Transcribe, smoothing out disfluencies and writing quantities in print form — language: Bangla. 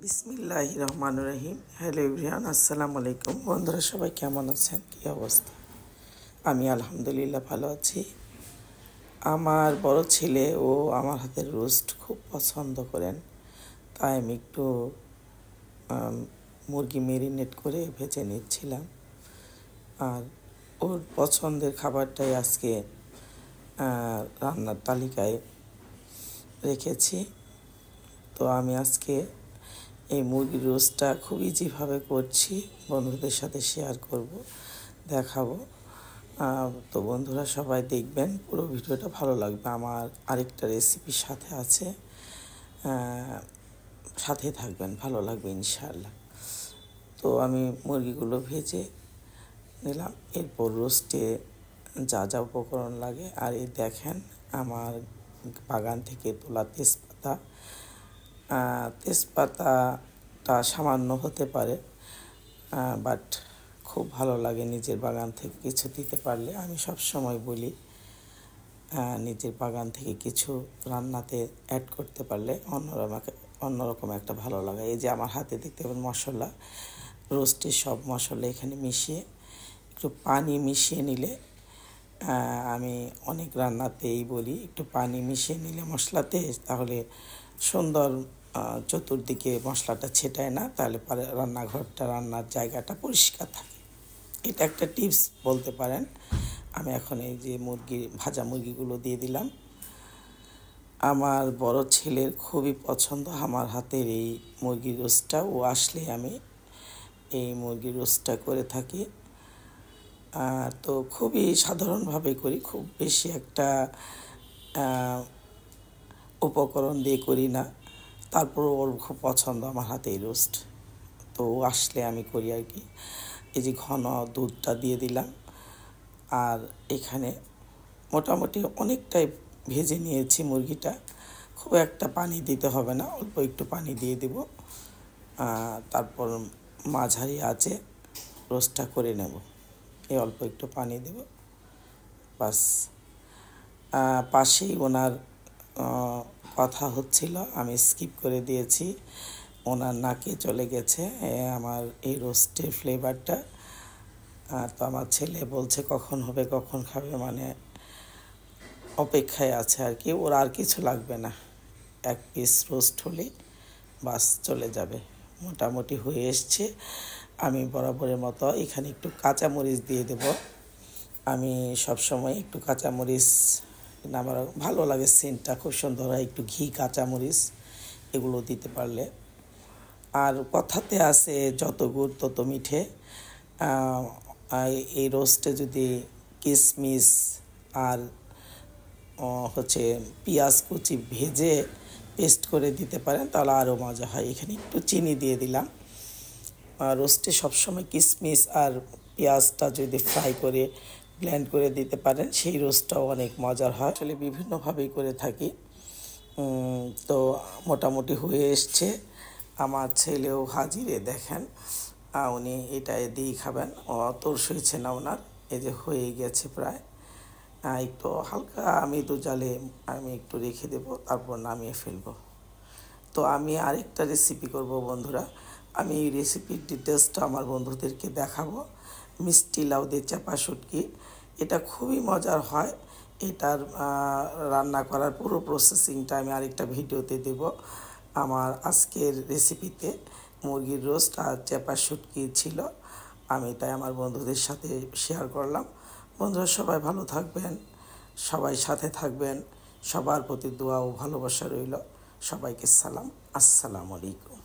বিসমিল্লাহির রহমানির রহিম। হ্যালো এভরিওয়ান, আসসালামু আলাইকুম। বন্ধুরা সবাই কেমন আছেন, কী অবস্থা? আমি আলহামদুলিল্লাহ ভালো আছি। আমার বড় ছেলে ও আমার হাতের রোস্ট খুব পছন্দ করেন, তাই আমি একটু মুরগি মেরিনেট করে ভেজে নিচ্ছিলাম। আর ওর পছন্দের খাবারটাই আজকে রান্নার তালিকায় রেখেছি। তো আমি আজকে এই মুরগির রোস্টটা খুব ইজিভাবে করছি, বন্ধুদের সাথে শেয়ার করব, দেখাবো। তো বন্ধুরা সবাই দেখবেন, পুরো ভিডিওটা ভালো লাগবে। আমার আরেকটা রেসিপির সাথে আছে, সাথে থাকবেন, ভালো লাগবে ইনশাআল্লাহ। তো আমি মুরগিগুলো ভেজে নিলাম, এরপর রোস্টে যা যা উপকরণ লাগে। আর এই দেখেন আমার বাগান থেকে তোলা তেজপাতাটা সামান্য হতে পারে, বাট খুব ভালো লাগে নিজের বাগান থেকে কিছু দিতে পারলে। আমি সব সময় বলি নিজের বাগান থেকে কিছু রান্নাতে অ্যাড করতে পারলে অন্যরকম একটা ভালো লাগে। এই যে আমার হাতে দেখতে পাবেন মশলা, রোস্টের সব মশলা এখানে মিশিয়ে একটু পানি মিশিয়ে নিলে, আমি অনেক রান্নাতেই বলি একটু পানি মিশিয়ে নিলে মশলাতে, তাহলে সুন্দর চতুর্দিকে মশলাটা ছেটায় না, তাহলে পরে রান্নার জায়গাটা পরিষ্কার থাকে। এটা একটা টিপস বলতে পারেন। আমি এখন এই যে ভাজা মুরগিগুলো দিয়ে দিলাম। আমার বড় ছেলের খুবই পছন্দ আমার হাতের এই মুরগির রোস্টটা। ও আসলে আমি এই মুরগির রোস্টটা করে থাকি। তো খুবই সাধারণভাবে করি, খুব বেশি একটা উপকরণ দিয়ে করি না। তারপর ওর খুব পছন্দ আমার হাতে এই রোস্ট, তো ও আসলে আমি করি আর কি। এই যে ঘন দুধটা দিয়ে দিলাম। আর এখানে মোটামুটি অনেকটাই ভেজে নিয়েছি মুরগিটা, খুব একটা পানি দিতে হবে না, অল্প একটু পানি দিয়ে দেব। তারপর মাঝারি আঁচে রোস্টটা করে নেব। এই অল্প একটু পানি দেব, বাস। পাশেই ওনার কথা হচ্ছিল, আমি স্কিপ করে দিয়েছি। ওনার নাকে চলে গেছে আমার এই রোস্টের ফ্লেভারটা। তো আমার ছেলে বলছে কখন হবে, কখন খাবে, মানে অপেক্ষায় আছে আর কি। ওর আর কিছু লাগবে না, এক পিস রোস্ট হলেই বাস চলে যাবে। মোটামুটি হয়ে এসছে। আমি বরাবরের মতো এখানে একটু কাঁচামরিচ দিয়ে দেব। আমি সবসময় একটু কাঁচামরিচ, আমার ভালো লাগে, সেন্টটা খুব সুন্দর হয়। একটু ঘি, কাঁচামরিচ এগুলো দিতে পারলে। আর কথাতে আছে যত গুড় তত মিঠে। এই রোস্টে যদি কিশমিশ আর পেঁয়াজ কুচি ভেজে পেস্ট করে দিতে পারেন, তাহলে আরও মজা হয়। এখানে একটু চিনি দিয়ে দিলাম। রোস্টে সবসময় কিশমিশ আর পেঁয়াজটা যদি ফ্রাই করে ব্লেন্ড করে দিতে পারেন, সেই রোস্টটাও অনেক মজার হয়। আসলে বিভিন্নভাবেই করে থাকি। তো মোটামুটি হয়ে এসছে। আমার ছেলেও হাজিরে, দেখেন উনি এটা দিয়েই খাবেন, অত সইছে না ওনার। এই যে হয়ে গেছে প্রায়, একটু হালকা মৃদু জালে আমি একটু রেখে দেব, তারপর নামিয়ে ফেলবো। তো আমি আরেকটা রেসিপি করব বন্ধুরা। আমি এই রেসিপির ডিটেলসটা আমার বন্ধুদেরকে দেখাবো। মিষ্টি লাউ দিয়ে চাপা শুটকি, এটা খুবই মজার হয়। এটার রান্না করার পুরো প্রসেসিংটা আমি আরেকটা ভিডিওতে দেব। আমার আজকের রেসিপিতে মুরগির রোস্ট আর চাপা শুটকি ছিল, আমি তাই আমার বন্ধুদের সাথে শেয়ার করলাম। বন্ধুরা সবাই ভালো থাকবেন, সবাই সাথে থাকবেন, সবার প্রতি দোয়া ও ভালোবাসা রইল। সবাইকে সালাম, আসসালামু আলাইকুম।